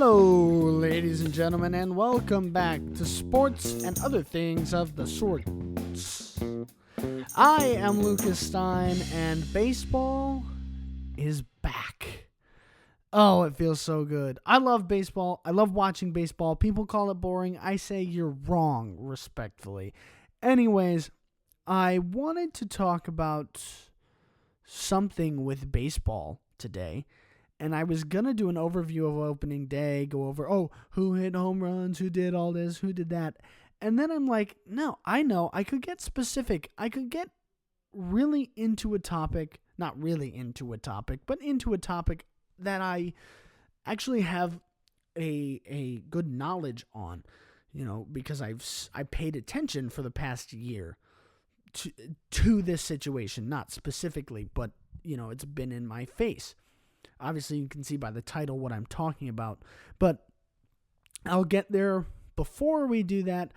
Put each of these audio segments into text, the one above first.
Hello, ladies and gentlemen, and welcome back to Sports and Other Things of the Sorts. I am Lucas Stein, and baseball is back. Oh, it feels so good. I love baseball. I love watching baseball. People call it boring. I say you're wrong, respectfully. Anyways, I wanted to talk about something with baseball today. And I was going to do an overview of opening day, go over, who hit home runs, who did all this, who did that. And then I'm like, no, I know, I could get specific. I could get really into a topic, not really into a topic, but into a topic that I actually have a good knowledge on, because I paid attention for the past year to this situation, not specifically, but, it's been in my face. Obviously, you can see by the title what I'm talking about, but I'll get there. Before we do that,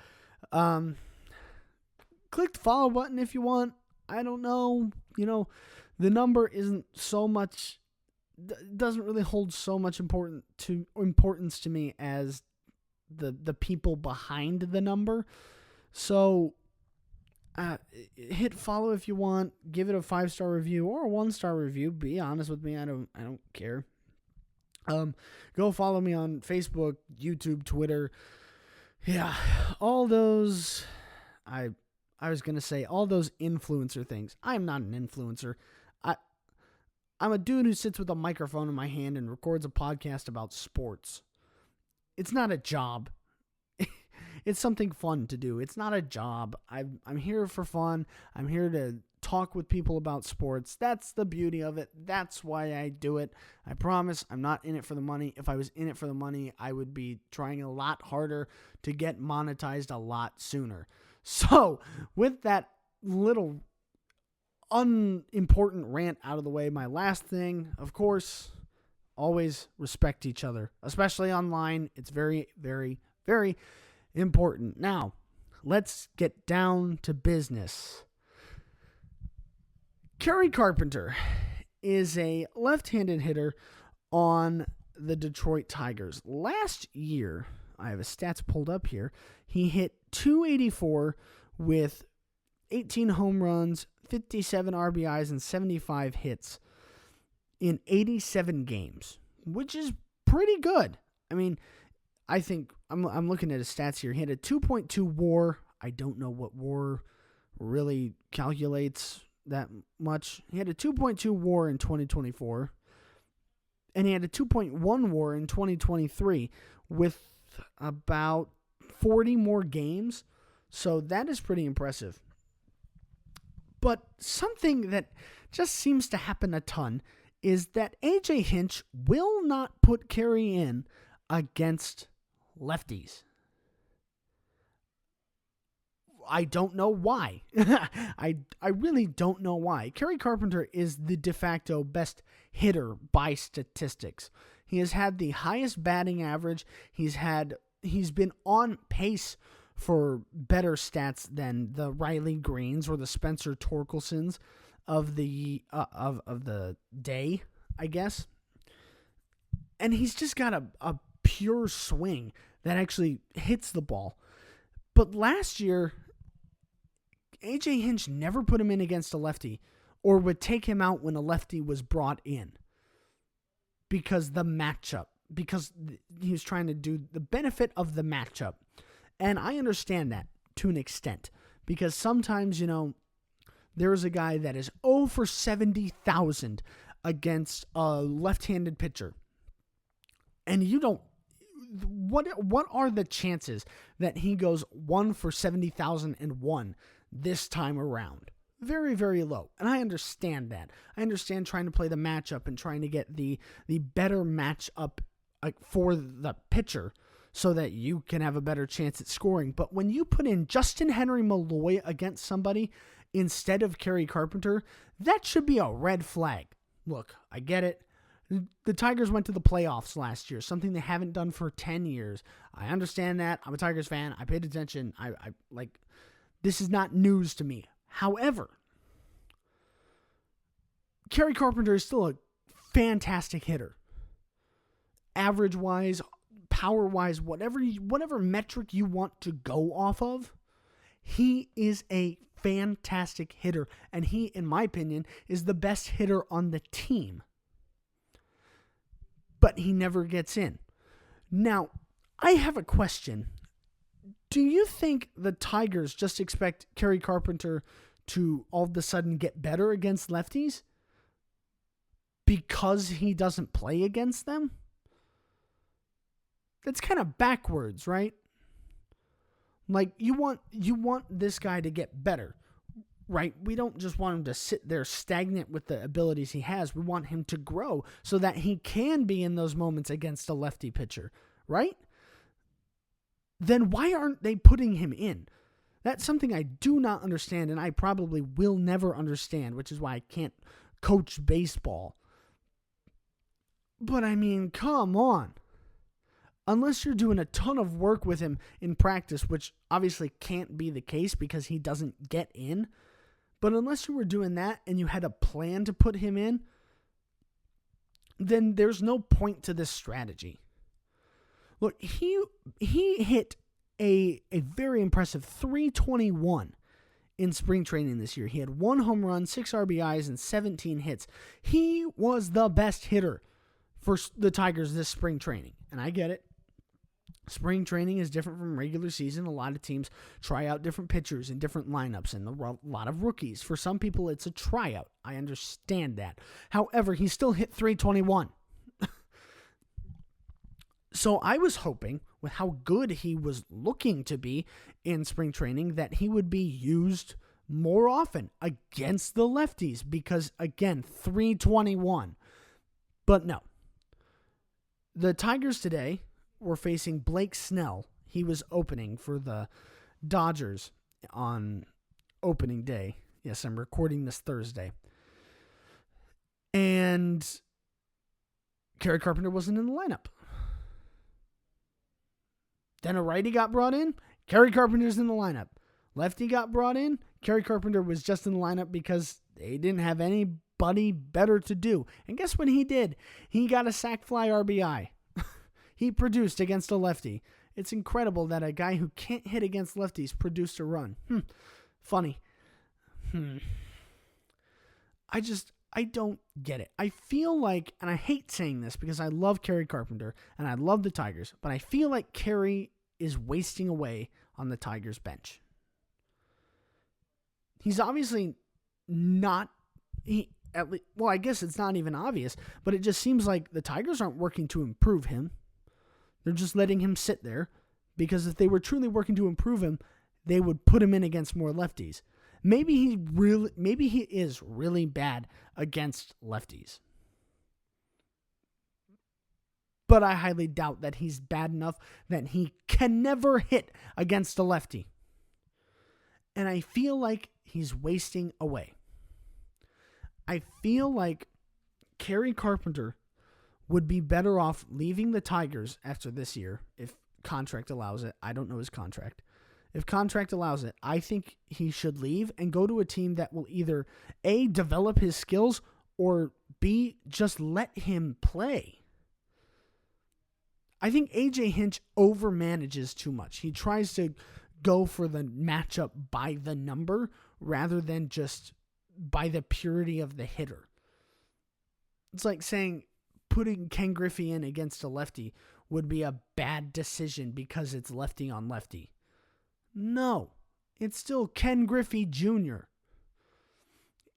click the follow button if you want. I don't know. The number isn't so much, doesn't really hold so much importance to me as the people behind the number. So hit follow if you want, give it a 5-star review or a 1-star review. Be honest with me, I don't care. Go follow me on Facebook, YouTube, Twitter. Yeah, all those, I was going to say all those influencer things. I am not an influencer. I'm a dude who sits with a microphone in my hand and records a podcast about sports. It's not a job. It's something fun to do. It's not a job. I'm here for fun. I'm here to talk with people about sports. That's the beauty of it. That's why I do it. I promise I'm not in it for the money. If I was in it for the money, I would be trying a lot harder to get monetized a lot sooner. So, with that little unimportant rant out of the way, my last thing, of course, always respect each other, especially online. It's very, very, very important. Now, let's get down to business. Kerry Carpenter is a left-handed hitter on the Detroit Tigers. Last year, I have his stats pulled up here, he hit .284 with 18 home runs, 57 RBIs, and 75 hits in 87 games, which is pretty good. I mean, I think I'm looking at his stats here. He had a 2.2 WAR. I don't know what WAR really calculates that much. He had a 2.2 WAR in 2024, and he had a 2.1 WAR in 2023 with about 40 more games. So that is pretty impressive. But something that just seems to happen a ton is that AJ Hinch will not put Kerry in against lefties. I don't know why. I really don't know why. Kerry Carpenter is the de facto best hitter by statistics. He has had the highest batting average. He's been on pace for better stats than the Riley Greens or the Spencer Torkelsons of the day, I guess. And he's just got a pure swing that actually hits the ball. But last year, AJ Hinch never put him in against a lefty or would take him out when a lefty was brought in because he was trying to do the benefit of the matchup. And I understand that to an extent because sometimes, there's a guy that is 0 for 70,000 against a left-handed pitcher. And you don't, what are the chances that he goes 1 for 70,001 this time around? Very, very low. And I understand that. I understand trying to play the matchup and trying to get the better matchup for the pitcher so that you can have a better chance at scoring. But when you put in Justin Henry Malloy against somebody instead of Kerry Carpenter, that should be a red flag. Look, I get it. The Tigers went to the playoffs last year, something they haven't done for 10 years. I understand that. I'm a Tigers fan. I paid attention. I this is not news to me. However, Kerry Carpenter is still a fantastic hitter. Average-wise, power-wise, whatever metric you want to go off of, he is a fantastic hitter. And he, in my opinion, is the best hitter on the team. But he never gets in. Now, I have a question. Do you think the Tigers just expect Kerry Carpenter to all of a sudden get better against lefties because he doesn't play against them? That's kind of backwards, right? Like, you want this guy to get better, right? We don't just want him to sit there stagnant with the abilities he has. We want him to grow so that he can be in those moments against a lefty pitcher, right? Then why aren't they putting him in? That's something I do not understand, and I probably will never understand, which is why I can't coach baseball. But I mean, come on. Unless you're doing a ton of work with him in practice, which obviously can't be the case because he doesn't get in. But unless you were doing that and you had a plan to put him in, then there's no point to this strategy. Look, he hit a very impressive 321 in spring training this year. He had 1 home run, 6 RBIs, and 17 hits. He was the best hitter for the Tigers this spring training. And I get it. Spring training is different from regular season. A lot of teams try out different pitchers in different lineups and a lot of rookies. For some people, it's a tryout. I understand that. However, he still hit 321. So I was hoping, with how good he was looking to be in spring training, that he would be used more often against the lefties because, again, 321. But no. The Tigers today were facing Blake Snell. He was opening for the Dodgers on opening day. Yes, I'm recording this Thursday. And Kerry Carpenter wasn't in the lineup. Then a righty got brought in. Kerry Carpenter's in the lineup. Lefty got brought in. Kerry Carpenter was just in the lineup because they didn't have anybody better to do. And guess what he did? He got a sac fly RBI. He produced against a lefty. It's incredible that a guy who can't hit against lefties produced a run. Funny. I don't get it. I feel like, and I hate saying this because I love Kerry Carpenter and I love the Tigers, but I feel like Kerry is wasting away on the Tigers bench. He's obviously not, I guess it's not even obvious, but it just seems like the Tigers aren't working to improve him. They're just letting him sit there because if they were truly working to improve him, they would put him in against more lefties. Maybe he is really bad against lefties. But I highly doubt that he's bad enough that he can never hit against a lefty. And I feel like he's wasting away. I feel like Kerry Carpenter would be better off leaving the Tigers after this year, if contract allows it. I don't know his contract. If contract allows it, I think he should leave and go to a team that will either A, develop his skills, or B, just let him play. I think AJ Hinch overmanages too much. He tries to go for the matchup by the number rather than just by the purity of the hitter. It's like saying putting Ken Griffey in against a lefty would be a bad decision because it's lefty on lefty. No, it's still Ken Griffey Jr.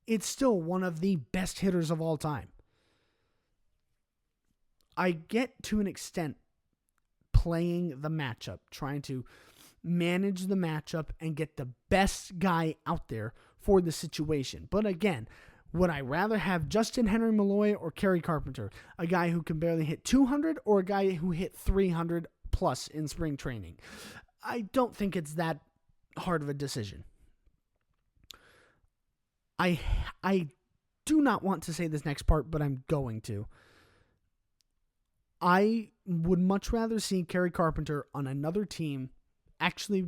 It's still one of the best hitters of all time. I get to an extent playing the matchup, trying to manage the matchup and get the best guy out there for the situation. But again, would I rather have Justin Henry Malloy or Kerry Carpenter? A guy who can barely hit 200 or a guy who hit 300 plus in spring training? I don't think it's that hard of a decision. I do not want to say this next part, but I'm going to. I would much rather see Kerry Carpenter on another team actually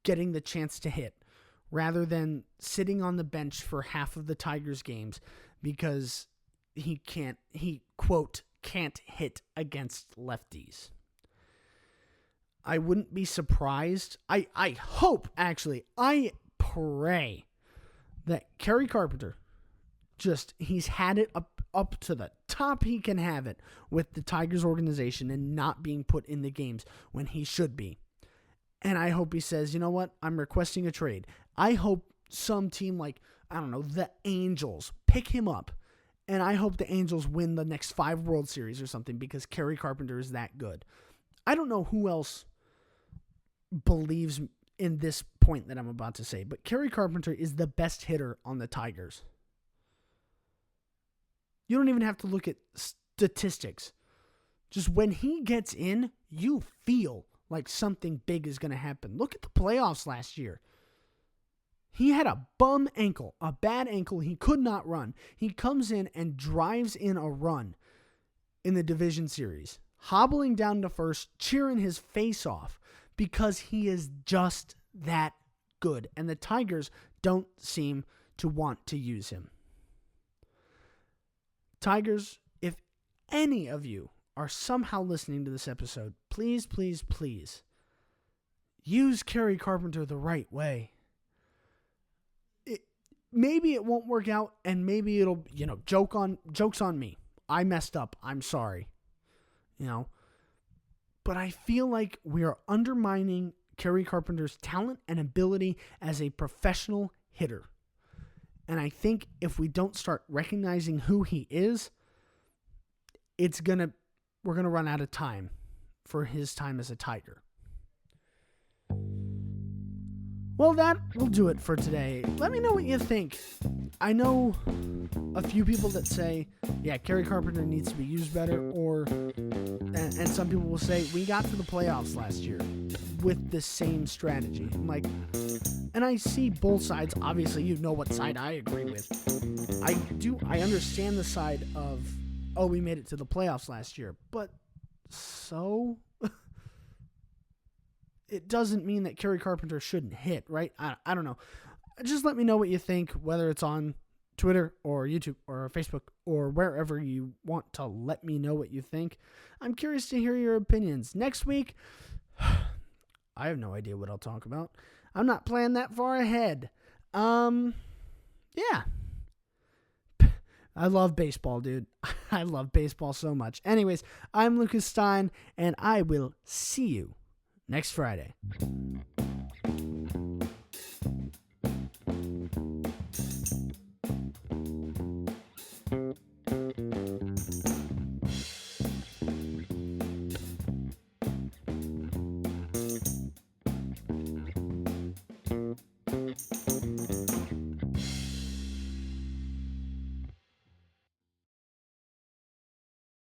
getting the chance to hit rather than sitting on the bench for half of the Tigers games because he quote, can't hit against lefties. I wouldn't be surprised. I hope, actually, I pray that Kerry Carpenter he's had it up to the top he can have it with the Tigers organization and not being put in the games when he should be. And I hope he says, you know what, I'm requesting a trade. I hope some team like, I don't know, the Angels pick him up. And I hope the Angels win the next 5 World Series or something because Kerry Carpenter is that good. I don't know who else believes in this point that I'm about to say, but Kerry Carpenter is the best hitter on the Tigers. You don't even have to look at statistics. Just when he gets in, you feel like something big is going to happen. Look at the playoffs last year. He had a bum ankle, a bad ankle. He could not run. He comes in and drives in a run in the division series, hobbling down to first, cheering his face off because he is just that good. And the Tigers don't seem to want to use him. Tigers, if any of you are somehow listening to this episode, please, please, please use Kerry Carpenter the right way. Maybe it won't work out, and maybe it'll, joke's on me. I messed up. I'm sorry. But I feel like we are undermining Kerry Carpenter's talent and ability as a professional hitter. And I think if we don't start recognizing who he is, we're going to run out of time for his time as a Tiger. Well, that will do it for today. Let me know what you think. I know a few people that say, yeah, Kerry Carpenter needs to be used better, and some people will say, we got to the playoffs last year with the same strategy. I'm like, and I see both sides. Obviously, you know what side I agree with. I understand the side of, we made it to the playoffs last year, but so... It doesn't mean that Kerry Carpenter shouldn't hit, right? I don't know. Just let me know what you think, whether it's on Twitter or YouTube or Facebook or wherever you want to let me know what you think. I'm curious to hear your opinions. Next week, I have no idea what I'll talk about. I'm not planning that far ahead. Yeah. I love baseball, dude. I love baseball so much. Anyways, I'm Lucas Stein, and I will see you next Friday.